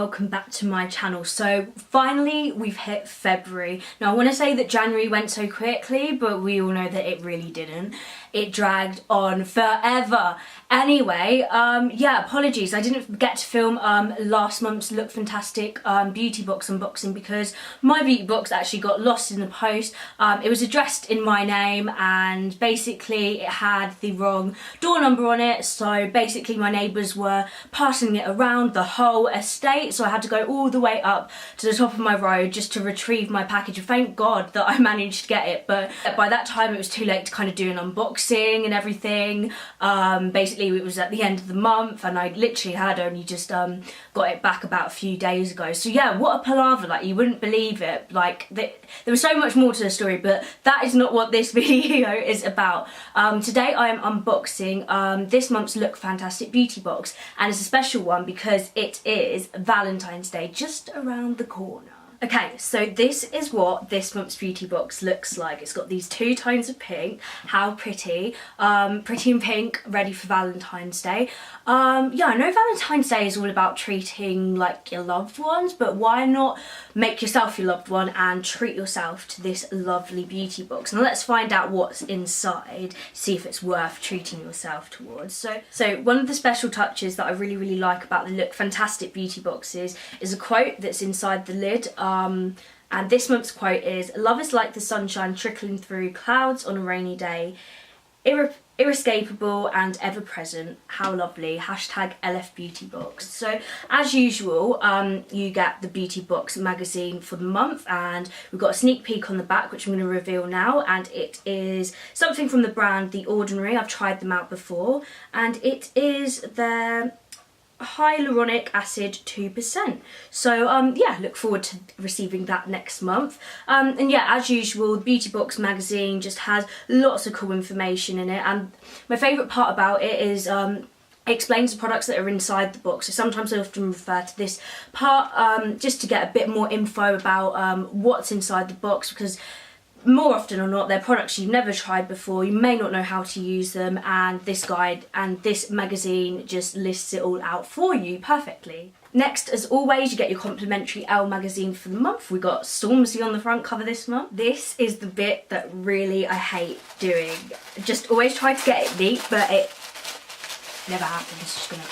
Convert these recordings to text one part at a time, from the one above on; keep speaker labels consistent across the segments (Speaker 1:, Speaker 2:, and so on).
Speaker 1: welcome back to my channel. So finally we've hit February. Now I want to say that January went so quickly, but we all know that it really didn't. It dragged on forever. Anyway, yeah, apologies. I didn't get to film last month's Lookfantastic Beauty Box unboxing because my beauty box actually got lost in the post. It was addressed in my name and basically it had the wrong door number on it. So basically my neighbours were passing it around the whole estate. So I had to go all the way up to the top of my road just to retrieve my package. And thank God that I managed to get it. But by that time it was too late to kind of do an unboxing and everything. Basically it was at the end of the month and I literally had only just got it back about a few days ago. So yeah, what a palaver, like you wouldn't believe it. Like there was so much more to the story, but that is not what this video is about. Today I am unboxing this month's Lookfantastic Beauty Box, and it's a special one because it is Valentine's Day just around the corner. Okay, so this is what this month's beauty box looks like. It's got these two tones of pink. How pretty. Pretty in pink, ready for Valentine's Day. Yeah, I know Valentine's Day is all about treating like your loved ones, but why not make yourself your loved one and treat yourself to this lovely beauty box? And let's find out what's inside, see if it's worth treating yourself towards. So one of the special touches that I really like about the Lookfantastic Beauty Boxes is a quote that's inside the lid. And this month's quote is, "Love is like the sunshine trickling through clouds on a rainy day, inescapable and ever present. How lovely. Hashtag LF Beauty Box." So as usual, you get the beauty box magazine for the month, and we've got a sneak peek on the back which I'm going to reveal now, and it is something from the brand The Ordinary. I've tried them out before, and it is their hyaluronic acid 2%. So yeah, look forward to receiving that next month. And yeah, as usual, the beauty box magazine just has lots of cool information in it, and my favourite part about it is it explains the products that are inside the box. So sometimes I often refer to this part just to get a bit more info about what's inside the box, because more often or not, they're products you've never tried before, you may not know how to use them, and this guide and this magazine just lists it all out for you perfectly. Next, as always, you get your complimentary Elle magazine for the month. We got Stormzy on the front cover this month. This is the bit that really I hate doing. Just always try to get it neat, but it never happens. It's just gonna...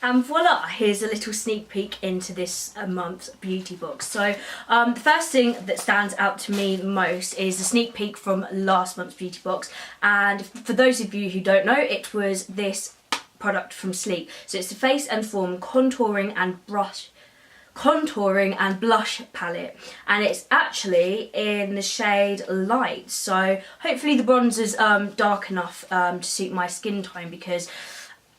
Speaker 1: And voila, here's a little sneak peek into this month's beauty box. So the first thing that stands out to me the most is a sneak peek from last month's beauty box. And for those of you who don't know, it was this product from Sleek. So it's the Face and Form Contouring and Blush palette, and it's actually in the shade Light. So hopefully the bronzer's dark enough to suit my skin tone, because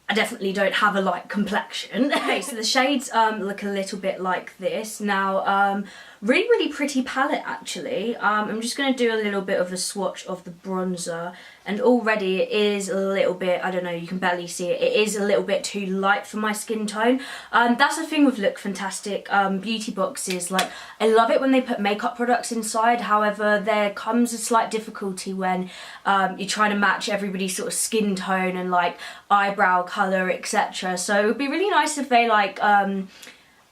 Speaker 1: I definitely don't have a light complexion. Okay, so the shades look a little bit like this. Now, really pretty palette actually. I'm just going to do a little bit of a swatch of the bronzer, and already it is a little bit, I don't know, you can barely see it, it is a little bit too light for my skin tone. That's the thing with Lookfantastic beauty boxes, like I love it when they put makeup products inside, however there comes a slight difficulty when you're trying to match everybody's sort of skin tone and like eyebrow colour, etc. So it would be really nice if they like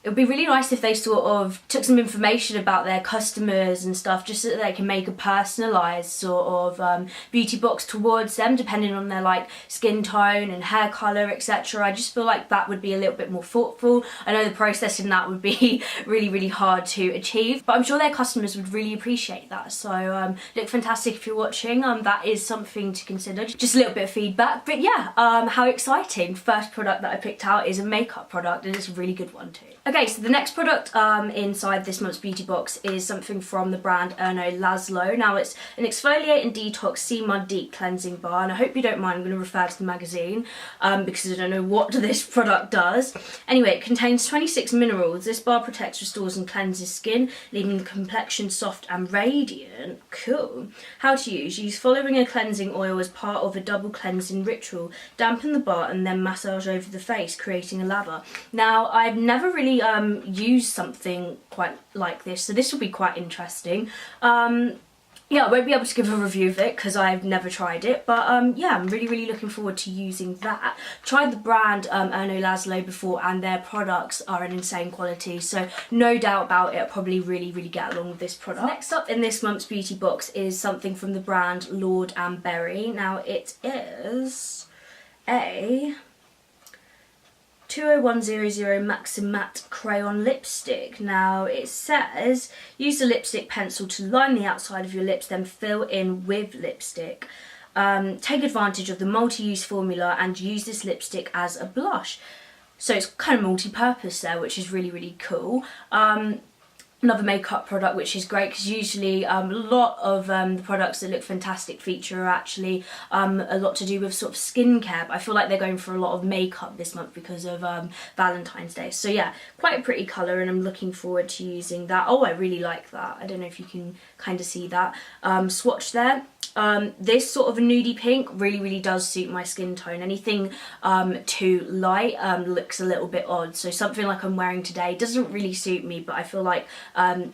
Speaker 1: it would be really nice if they sort of took some information about their customers and stuff, just so that they can make a personalised sort of beauty box towards them, depending on their like skin tone and hair colour, etc. I just feel like that would be a little bit more thoughtful. I know the process in that would be really hard to achieve, but I'm sure their customers would really appreciate that. So Lookfantastic, if you're watching, that is something to consider. Just a little bit of feedback, but yeah, how exciting. First product that I picked out is a makeup product, and it's a really good one too. Okay, so the next product inside this month's beauty box is something from the brand Erno Laszlo. Now it's an exfoliate and detox sea mud deep cleansing bar, and I hope you don't mind, I'm going to refer to the magazine because I don't know what this product does. Anyway, it contains 26 minerals. This bar protects, restores and cleanses skin, leaving the complexion soft and radiant. Cool. How to use. Use following a cleansing oil as part of a double cleansing ritual. Dampen the bar and then massage over the face, creating a lather. Now, I've never really used something quite like this, so this will be quite interesting. yeah, I won't be able to give a review of it because I've never tried it, but yeah, I'm really looking forward to using that. Tried the brand Erno Laszlo before, and their products are an insane quality, so no doubt about it, I'll probably really get along with this product. Next up in this month's beauty box is something from the brand Lord & Berry. Now it is a 20100 Maxim Matte Crayon Lipstick. Now it says, use the lipstick pencil to line the outside of your lips, then fill in with lipstick. Take advantage of the multi-use formula and use this lipstick as a blush. So it's kind of multi-purpose there, which is really cool. Another makeup product, which is great because usually a lot of the products that Lookfantastic feature are actually a lot to do with sort of skincare, but I feel like they're going for a lot of makeup this month because of Valentine's Day. So yeah, quite a pretty colour, and I'm looking forward to using that. Oh, I really like that. I don't know if you can kind of see that swatch there. This sort of a nudie pink really does suit my skin tone. Anything too light looks a little bit odd, so something like I'm wearing today doesn't really suit me, but I feel like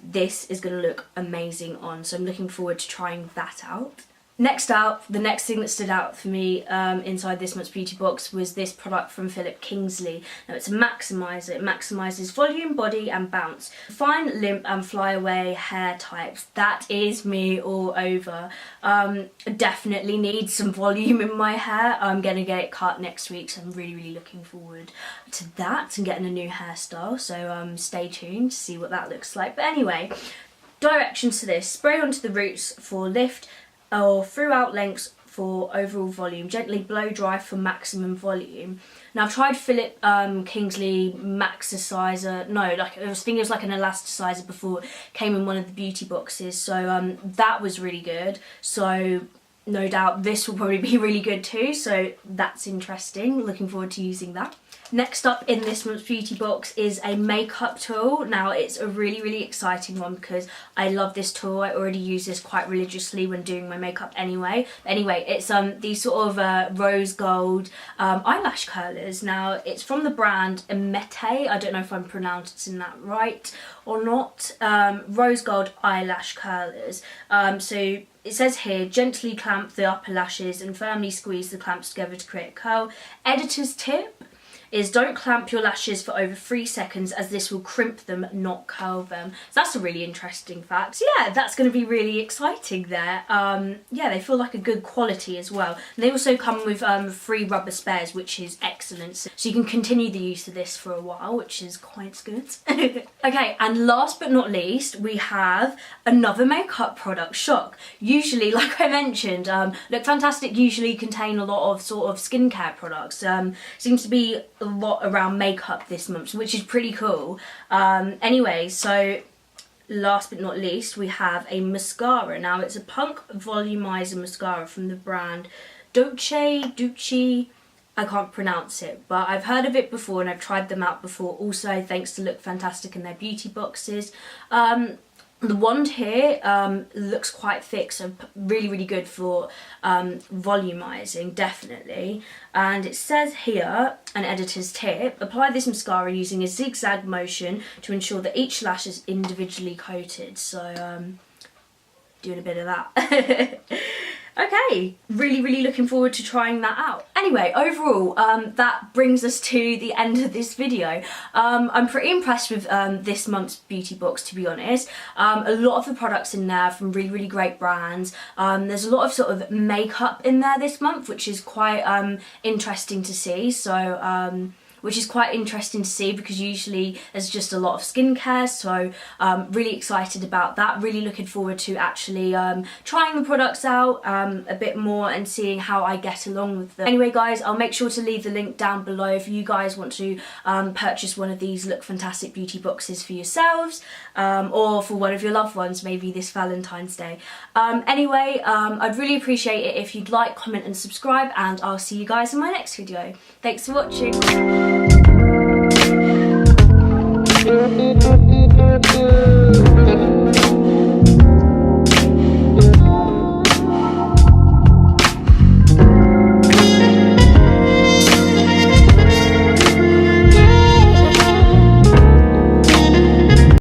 Speaker 1: this is going to look amazing on, so I'm looking forward to trying that out. Next out, the next thing that stood out for me inside this month's beauty box was this product from Philip Kingsley. Now it's a maximizer. It maximizes volume, body and bounce. Fine, limp and flyaway hair types. That is me all over. Definitely need some volume in my hair. I'm going to get it cut next week, so I'm really looking forward to that and getting a new hairstyle. So stay tuned to see what that looks like. But anyway, directions to this. Spray onto the roots for lift, or throughout lengths for overall volume. Gently blow dry for maximum volume. Now I've tried Philip Kingsley Maxicizer. No, like I was thinking it was like an elasticizer before. It came in one of the beauty boxes, so that was really good. So no doubt this will probably be really good too. So that's interesting. Looking forward to using that. Next up in this month's beauty box is a makeup tool. Now it's a really exciting one because I love this tool. I already use this quite religiously when doing my makeup anyway. Anyway, it's these sort of rose gold eyelash curlers. Now it's from the brand Emete. I don't know if I'm pronouncing that right or not. Rose gold eyelash curlers. So it says here, gently clamp the upper lashes and firmly squeeze the clamps together to create a curl. Editor's tip is don't clamp your lashes for over 3 seconds, as this will crimp them, not curl them. So that's a really interesting fact. So yeah, that's going to be really exciting there. Yeah, they feel like a good quality as well. And they also come with 3 rubber spares, which is excellent. So you can continue the use of this for a while, which is quite good. Okay, and last but not least, we have another makeup product, shock. Usually, like I mentioned, Lookfantastic usually contain a lot of sort of skincare products. Seems to be a lot around makeup this month, which is pretty cool. Anyway, so last but not least, we have a mascara. Now it's a punk volumizer mascara from the brand Ducci. I can't pronounce it, but I've heard of it before and I've tried them out before, also thanks to Lookfantastic and their beauty boxes. The wand here looks quite thick, so really good for volumizing, definitely. And it says here, an editor's tip, apply this mascara using a zigzag motion to ensure that each lash is individually coated. So doing a bit of that. Okay, really looking forward to trying that out. Anyway, overall, that brings us to the end of this video. I'm pretty impressed with this month's beauty box, to be honest. A lot of the products in there from really great brands. There's a lot of sort of makeup in there this month, which is quite interesting to see. So because usually there's just a lot of skincare, so really excited about that. Really looking forward to actually trying the products out a bit more and seeing how I get along with them. Anyway guys, I'll make sure to leave the link down below if you guys want to purchase one of these Lookfantastic beauty boxes for yourselves or for one of your loved ones, maybe this Valentine's Day. Anyway, I'd really appreciate it if you'd like, comment and subscribe, and I'll see you guys in my next video. Thanks for watching.